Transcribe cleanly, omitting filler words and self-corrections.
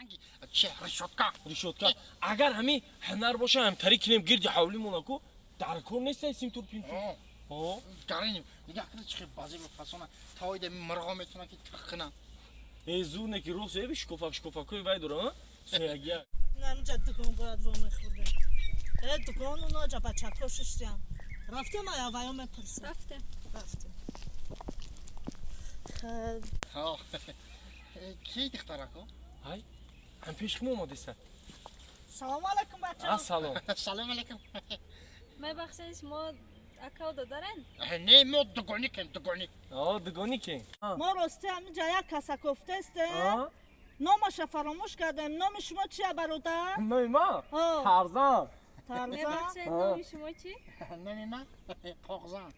فرنگی چه решетка агар ҳамин ҳунар боша ҳамтарӣ кинем гирди ҳавлимона ку дар кор нестасим турпин гариним нигоҳ кунед чӣ баъзе фасона тавоида мирғо метавонад ки тиқ кунад зурне ки рост еби шкофакои вай дора соягия намҷа дугон бояд вомехӯрде дугон уноҷа бачако шуштиям рафтем ая ваё мепурсем рафтем ки духтарако ҳай ҳам пеш ким омадеса салому алайкум бача ассалом салом алайкум мебахшед шумо акао додарен не мо дугонӣ кем дугонӣ дугонӣ кен мо рости ҳаминҷа як каса кофтестем номаша фаромӯш кардем номи шумо чия бародар номи ман тарзан мебахшед номи шумо чӣ номи ман қоғзан